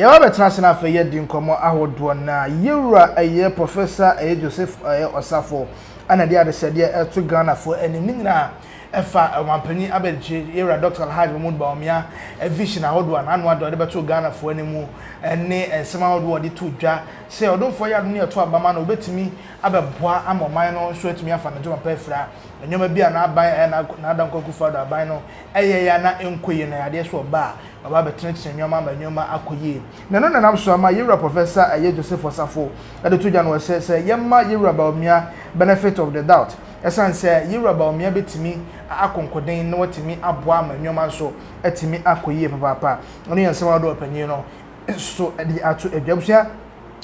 ya wa betrase na fa ye di nkomo ahodo na yewura eye professor Joseph Osafo ana dia de sede to Ghana for enim na efa wampani abelche yewura Dr. Alhaji Bawumia vision ahodo na anu ado de beto Ghana for enimu ene ensema ahodo de to dwa se odonfo ya ne to abama na obetimi abeboa amoman no so etimi afa na joma pefra enyoma bia na aban na adam kokufa da aban no eye ya na enkoye na yade so ba baba betenetene nyoma akoye na no na so ama yewura professor Joseph Osafo ade to dwa no se yemma yewura Bawumia benefit of the doubt esan se yewura Bawumia betimi akonkoden na watimi aboa ama nyoma so etimi akoye papa ono yensema do opanyin no so edi ato adwabusha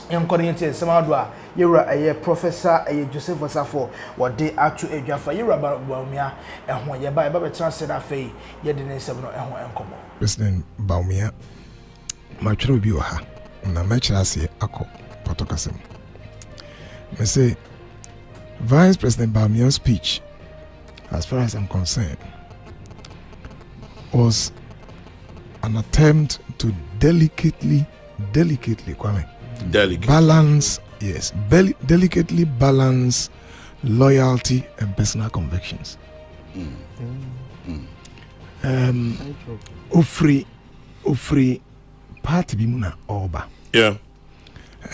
enkoriyente sema do a yewura professor Joseph Osafo wode ato adwafa yewura Bawumia ehho ye ba betrase da fei ye de ne nsem no ehho enkomo President Bawumia matwero bi oha na machirase akọ potokasem me say Vice President Bawumia's speech, as far as I'm concerned, was an attempt to delicately balance, delicately balance loyalty and personal convictions. Ofri party bimuna oba. Yeah.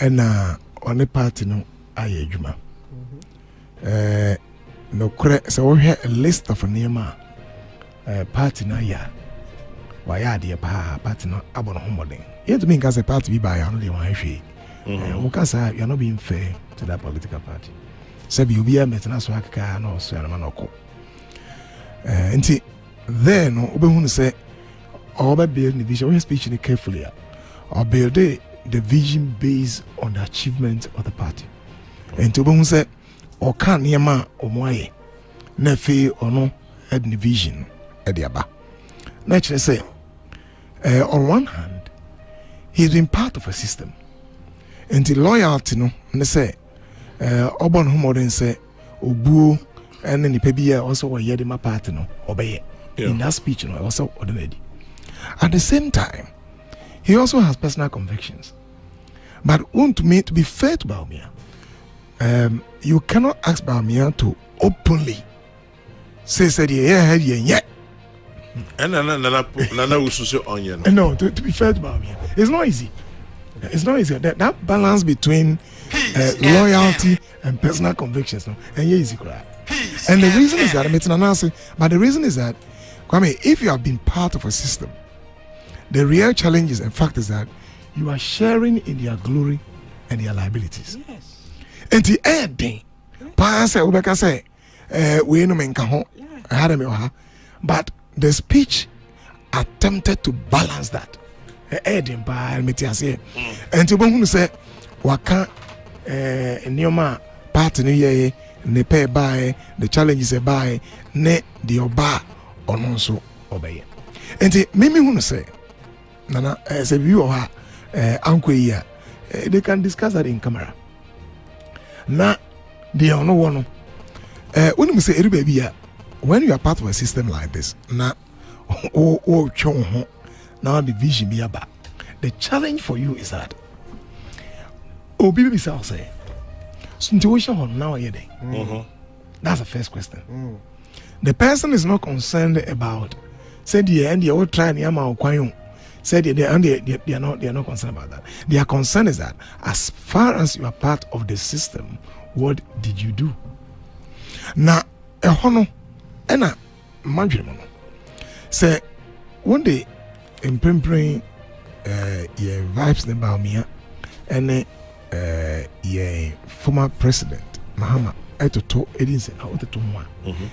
And on the party no ayejuma. No correct so we have a list of nema party na ya waya de party no abon homoding. You to me cause a party be by no dey wan hwe. You are not being fair to that political party. Sabi obi a metna so akaka na so ya na ko. Nti then obehunu say oba build the vision, we speech ni carefully. Or build the vision based on the achievement of the party. And to obehunu say or can yama omoye na fe ono head vision ediaba. Naturally say on one hand he's been part of a system. And the loyalty no ne say obon humodin say obuo and then the also were yedi ma party no obey. In that speech no also ordinary. At the same time he also has personal convictions. But want me to be fair to Bawumia. You cannot ask Bawumia to openly say yeah. And Nana ususo onion. No, to be fair to Bawumia, it's not easy. It's not easy. That balance between loyalty and personal convictions, no, and easy cry. And the reason is that Kwame, if you have been part of a system, the real challenge is, in fact, is that you are sharing in their glory and their liabilities. Yes. And the ending, but the speech attempted to balance that. And to Bongu say, Waka Nioma party ye ne pay by the challenges a buy ne the oba or non so obey. And the Mimi who say, Nana, as a view of her uncle here, they can discuss that in camera. Now, they are no one. When we say baby, when you are part of a system like this, now the vision be about. The challenge for you is that say, now that's the first question. The person is not concerned about said the end you try and said they are not concerned about that. Their concern is that as far as you are part of the system, what did you do? Now, a hono and a management say one day in Pimpering vibes the Bawumia and former president Mahama Etoto Edinson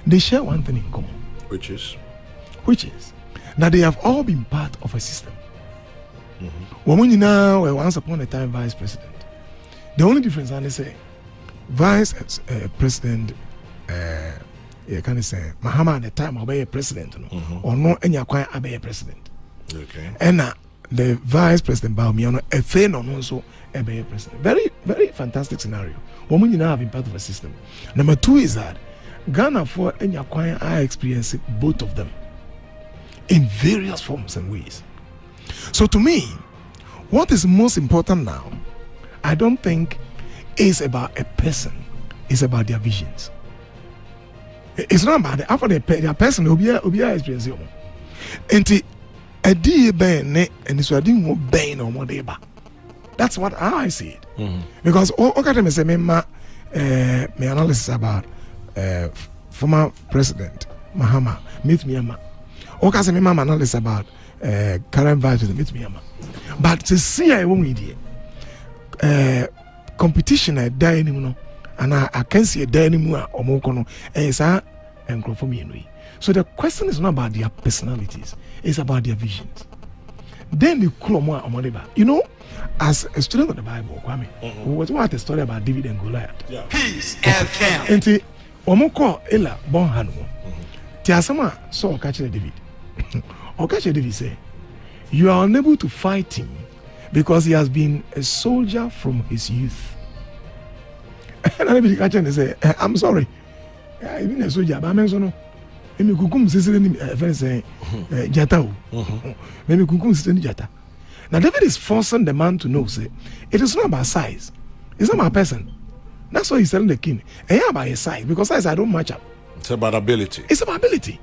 they share one thing in common, which is that they have all been part of a system. Women now were once upon a time vice president. The only difference, I say, vice president, can I say, Mahama at the time obey a president, or no any acquire obey a president. Okay. And the vice president Bawumia, a fan on also obey a president. Very, very fantastic scenario. Women now have been part of a system. Number two is that Ghana for any acquire I experience both of them in various forms and ways. So to me, what is most important now, I don't think is about a person, it's about their visions. It's not about the after their person will be experience. And a day ben and it's what didn't obey no more day. That's what I see it. Because okay, me say my analysis about former president Mahama meet me ama. Okay, say my analysis about current vice president meet me ama. But to see I won't idiot. Competition at dining, and I can see a dining or more kono and grow for me. So the question is not about their personalities, it's about their visions. Then you call more on whatever. You know, as a student of the Bible, Kwame, was what a story about David and Goliath. Peace and camp. And the Omoko Ella born Hanu. Tiasama saw catch David. Or catch David say, you are unable to fight him because he has been a soldier from his youth. And I catch and say, I'm sorry. I've been a soldier, but I'm no. Maybe Kukum say Jata. Maybe Kukum say Jata. Now David is forcing the man to know, say, it is not about size. It's not about person. That's why he's telling the king. And yeah, about his size, because size I don't match up. It's about ability. It's about ability.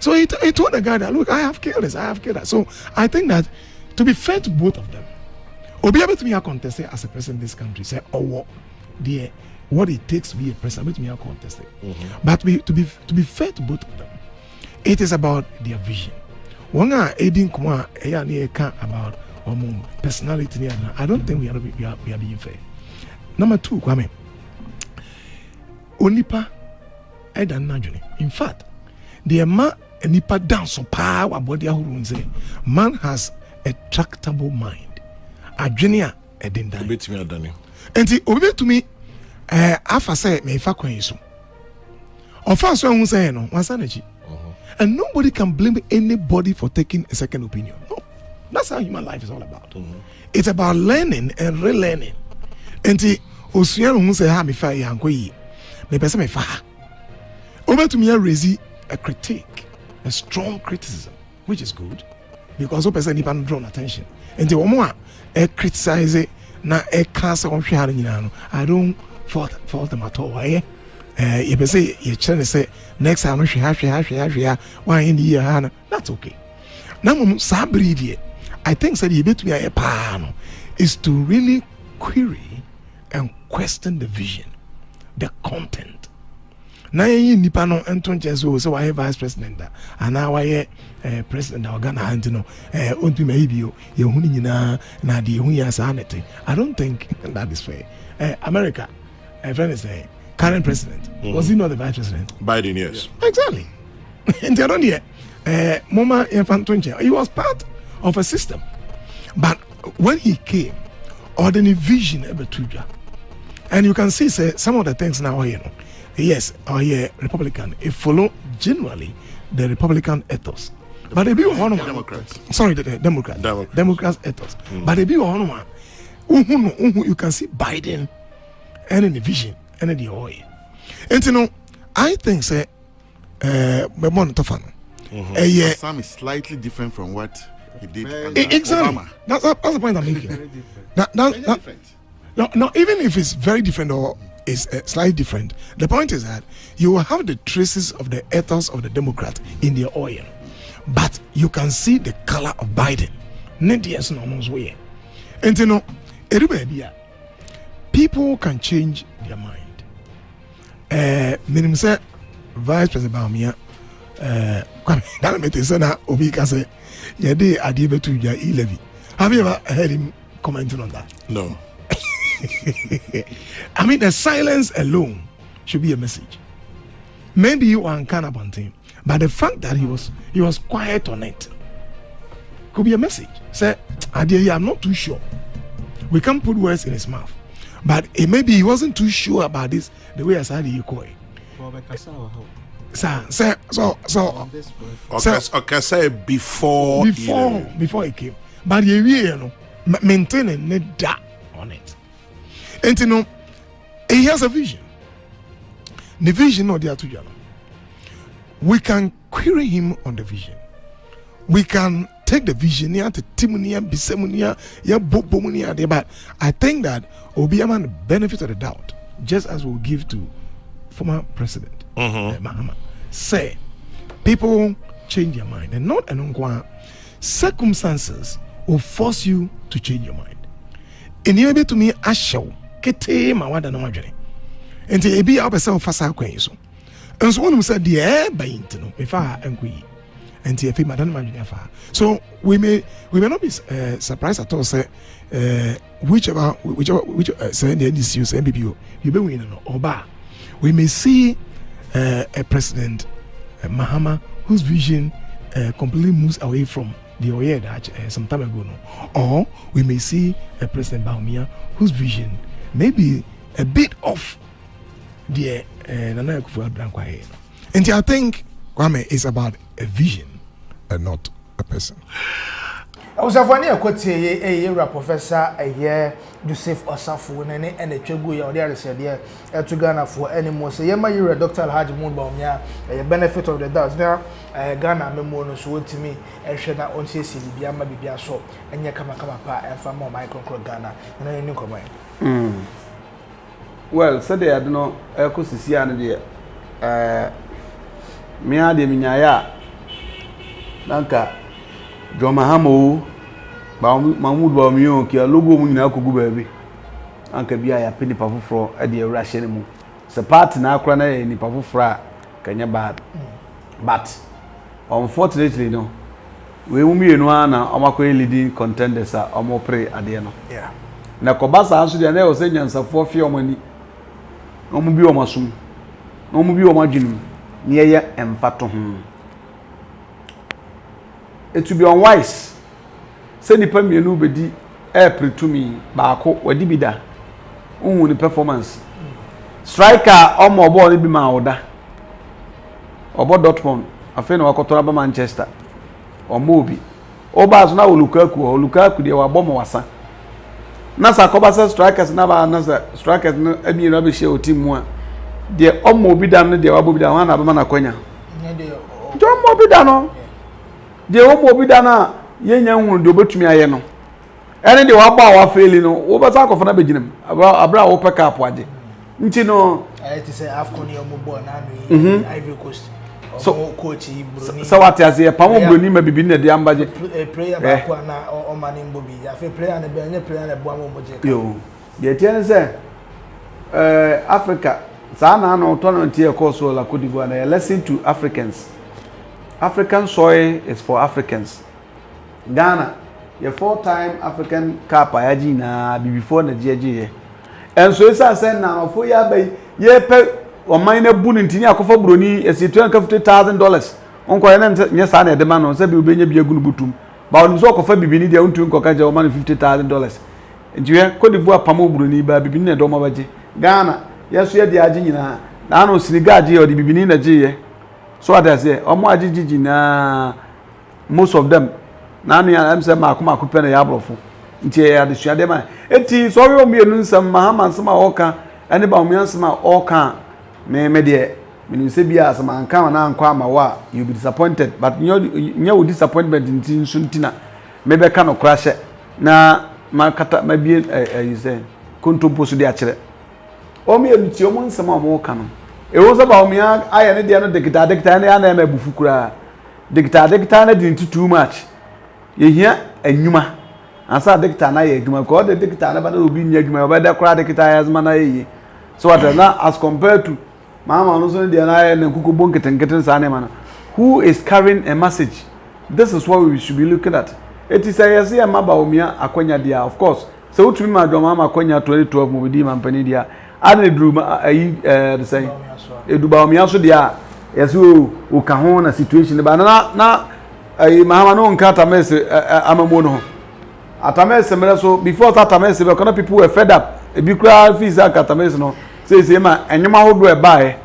So he told the guy that, look, I have killed this, I have killed that. So I think that to be fair to both of them, or be able to be a contestant as a president in this country, say, oh, what it takes to be a president, me a contestant. But to be fair to both of them, it is about their vision. One guy aiding Kuma about personality. I don't think we are being fair. Number two, Kwame. Onipa Edan Najuni. In fact, the man nipa dance so power body say man has a tractable mind. Adwenia edin dan. Obet me adani. Enti obi to me afa say me fa kwan so. Ofa so hu say no, wansa na chi. And nobody can blame anybody for taking a second opinion. No. That's how human life is all about. It's about learning and relearning. Enti osuan hu say ha me fa yanko yi. Me pese me fa. Obi to me raise a critique, a strong criticism, which is good because person nipa no draw attention. And the woman criticize it na cancer on share nyina. I don't fault them at all. You be say you trying to say next time we share why in the year that's okay. Now sabri I think said you bet me a pan is to really query and question the vision, the content. Na nipa no entonche so why vice president da ana why president of Ghana antino onto me bio ye hu nyina na de hu ya sa nete. I don't think that is fair. America friend is saying current president was he not the vice president? Biden, yes. Exactly. And they don't hear Moma Infantonche, he was part of a system. But when he came, ordinary vision ever tuja. And you can see say some of the things now you know. Yes, Republican. It follow generally the Republican ethos. But they be one of Democrats. Sorry, the Democrats ethos. But they be one of you can see Biden and in the vision and in the oil. And you know, I think say Sam is slightly different from what he did under exactly. Obama. That's the point I'm making. Very different. No, even if it's very different or is slightly different. The point is that you will have the traces of the ethos of the Democrat in their oil, but you can see the color of Biden. And you know, people can change their mind. Minimum say Vice President Bawumia, that means say na obi ka say yede adiebe to ya e-levy. Have you ever heard him commenting on that? No. I mean, the silence alone should be a message. Maybe you are uncannibal him, but the fact that he was quiet on it could be a message. Say, I'm not too sure. We can't put words in his mouth, but maybe he wasn't too sure about this. The way I said you call it. Okay, say before he came, but you know, maintaining that on it. And you know, he has a vision. The vision of the Atujano. We can query him on the vision. We can take the vision here to Timonia, Bisemunia, ya Bobomunia, but I think that Obiama the benefit of the doubt, just as we'll give to former president Mahama. Say people change their mind, and not an circumstances will force you to change your mind. And you to me ashow kete ma wada no adwene. Enti ebi a opese ofasa kwan so. Enso wonu said the air by intino me fa enkoyi. Enti efi madan madwene fa. So we may not be surprised at all say whichever say the NDC say MPPO you be win no oba. We may see a president Mahama whose vision completely moves away from the Oye that some time ago, no. Or we may see a President Bawumia whose vision may be a bit off the Nana Akufo-Addo. And I think Kwame is about a vision and not a person. Osafo ne akotie ye professor Joseph Osafo ne ene twegu ya ode aresede to Ghana for anymore say ye ma ye Dr. Alhaji Bawumia benefit of the doubt now Ghana memo no so wotimi ehwe na on sesi bibia ma bibia so enye kama pa enfa mo micro Ghana na ye ni komai well said they had no ekosisi ane de me ade minyaya nanka Joma Hamo Mahmoud Bawumia ki logo mu nyina kogu baabi anka bia ya peni pafoforo e de ewura hye ne mu se party na akra na ni pafoforo a kanya bad but unfortunately no we mu mienu ana omakoye leading contenders a omopre ade no yeah na kobasa anso de na eose nyansafo fie omani omu bi omasum omu bi omadwinum ne ye emfato ho it will be unwise say nipa mienu bedi pretumi baako wadi bida unhu ni performance striker omo ball ni bi ma oda obo Dortmund afi na wakotora ba Manchester omo obi oba so na Lukaku de wa bomo wasa na sakoba say strikers na ba na strikers no abi na be share team mu a de omo obi da no de wa bobi da wan na ba na kwanya de omo obi da no de omo obi da na yenya hunu de obetumi aye no ene de wa ba wa faili no wo ba sa akofo na beginam abra wo pick up ade nti no to say Afcon yo mo ball na no Ivory Coast so coach Bruni so what as e pamo Bruni ma bibi na de ambaje player ba ko na o mani mbobi ya fe player na be nye player na bo mo moje yo de tiene say Africa sa na no tournament e course la Côte d'Ivoire na listen to Africans. African soil is for Africans. Ghana, your 4-time African Cup ayaji na before na jeje. And so it's a send now for ya by ye pe o mine bu ntini akofo broni esi $250,000. Onko ya nye sa na de ma no se bi obenye bi agunu butum. Ba onu so akofa bibini de untu nkoka je o man $50,000. Njiwe Côte d'Ivoire pamo broni ba bibini na do ma baje. Ghana, yeso ye de aji nyina na no Senegal je o de bibini na je ye. So what I say, omo ajiji na most of them na anu ya say ma ko pena ya brofo nti ya de suade ma eti so we omienu nsam Mahama nsam a oka ene ba omienu nsam a oka me de me se bia asam anka na anko ama wa you be disappointed but you disappointment nti nsuntina me be ka no crash na makata ma bie you say kontompo so de a kire omienu ti omo nsam a oka no e wo se ba omia aye ne de no dikita ne ya na ma bufu kura dikita na di too much ye hia anwuma ansa dikita na ye adwuma ko de dikita na ba na obi nya adwuma ba da kura dikita ya zama na ye so what na as compared to mama no so de na ye na kuku bonketenketen sa ne mana who is carrying a message. This is what we should be looking at. It is a say ma Bawumia akwanya dia of course so utumi ma do mama akwanya 2012 mo bi mampani dia ade dru the say edu Bawumia so dia yeso o ka ho na situation ba na Mahama no nkata mese amamo no atamese mere so before that atamese be kono people were fed up e bi kura fees akata mese no say ma enyuma hodo e bae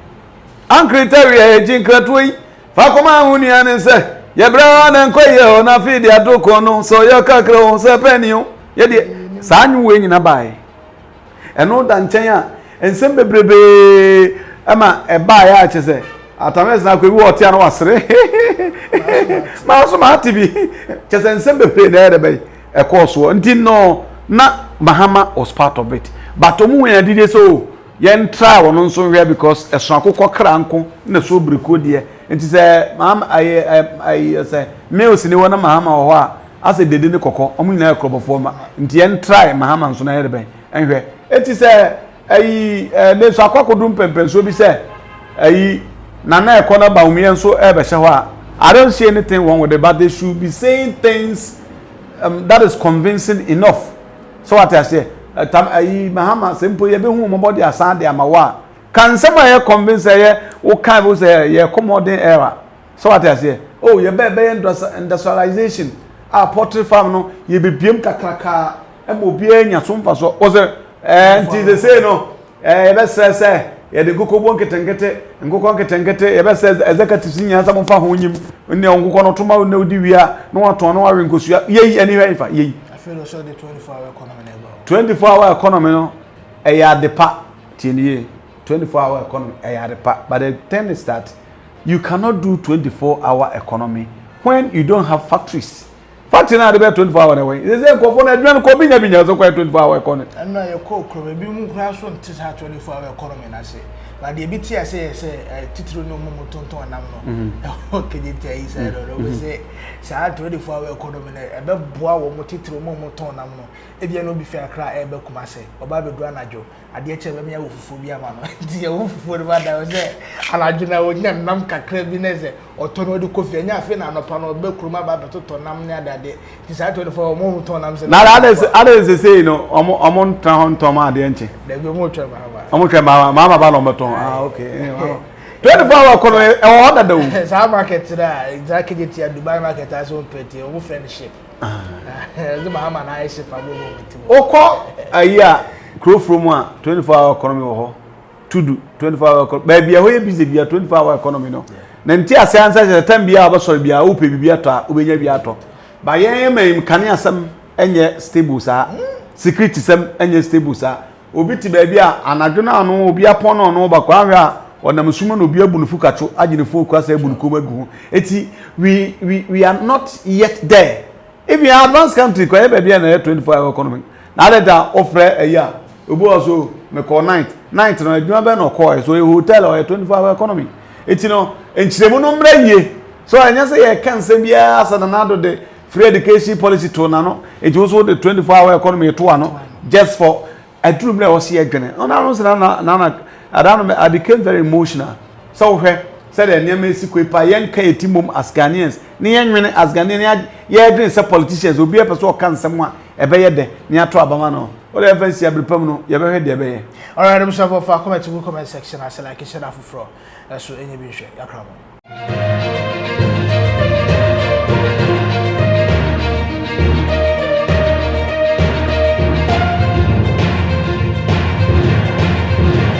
an criteria e jin kratoi fa koma hu ni an se ye bra na nkoye o na feed adoko no so ye kakra o se penio ye de sa anyu we nyina bae eno da nchen a ensem bebrebe ama e bae a chese atames na kwebi wote ana wasere ma so ma tibi chesensem be pray na ebe e course wo nti no na Mahama was part of it but omu wen adide so yen try wono nso hwe because eson akokọ kranko na so briko de nti se Mahama I say meals ni wona Mahama wo a ase dede ne kokọ omu nyina ekrobofo ma nti yen try Mahama nso na ebe enhwe enti se ne so akokodum pempenso bi se nana ekona Bawumia nso ebe hye ho a I don't see anything wrong with it but they should be saying things that is convincing enough so what I say Mahama simple ye be hu mo body asan de amawa kan sema ye convince ye wo kan wo say ye commoding era so what I say oh ye be industrialization poultry farm no ye be biem kakraka e mo bi anya so mfa so o say nti they say no ye be say ye de kokobon ketengete ngokon ketengete ye be say executive senior sa mo fa ho nyim ne ngokon no toma no di wia no waton no awe nkosua ye anywhere ifa ye I feel also the 24-hour economy now. 24-hour economy no depa tienie 24-hour economy depa but the thing is that you cannot do 24-hour economy when you don't have factories. Factory na dey 24-hour away. They say ko for na adwan ko binya so kwa 24-hour economy. And na ye ko kro be mu kra so nti sa 24-hour economy na say. But the bit here say titiro no mo tonton nam no. Okay, they say we say 24-hour economy na e be boa wo mo titiro mo ton nam no. E bia no bi fi akra e be kuma say. Oba be do anajo. Ade eche be me ya wofufu bi ama no. Di ya wofufu de ba da say anajo na wonya nam kakra bi na say oto no de Kofi anya afi na anopa no be kuruma ba beto ton nam ne adade. Ti sa 24 mo ton nam say. Na others say no omo ntan ton ma ade enche. Da bi mo twa ma. Omo twa ma ba no beton. Ah okay. 24-hour economy e wo da do. Sa market da exactly get ya Dubai market as one petty o friendship. The Mahama na ship abo mo. Oko aya Krofrom a 24-hour economy wo ho. Tudu 24-hour economy. Ba bia ho ye busy bia 24-hour economy no. Na nti ase ansa time bia oboso bia wo pe bibia to a obenya bia to. Ba yen em kane asem enye stable sa. Security sem enye stable sa. Obi ti ba bia anadwo na no obi apon no ba kwa hwe a onam suma no obi abunufu kacho aginefu kwasa abunuko magu. Eti we are not yet there. If you are advanced country kwa be bia na 24-hour economy. Na that offer a year. Obi also me call night no adwuma be no call so a hotel or a 24-hour economy. Eti no enchiremu no mra yie. So anya say ye kan se bia asa na do the free education policy to na no. It also the 24-hour economy to ano just for I drew me was here again. On I became very emotional. So said the name is Kwepa yen kay timum as Ghanaians. Ni yen wene as Ghanaian ye drink some politicians will be a person can someone a beyer de near to Abamano. Whatever see every permanent you ever heard the bay. All right, I'm sorry for comment section. I said like a Shatta for that's what any be share.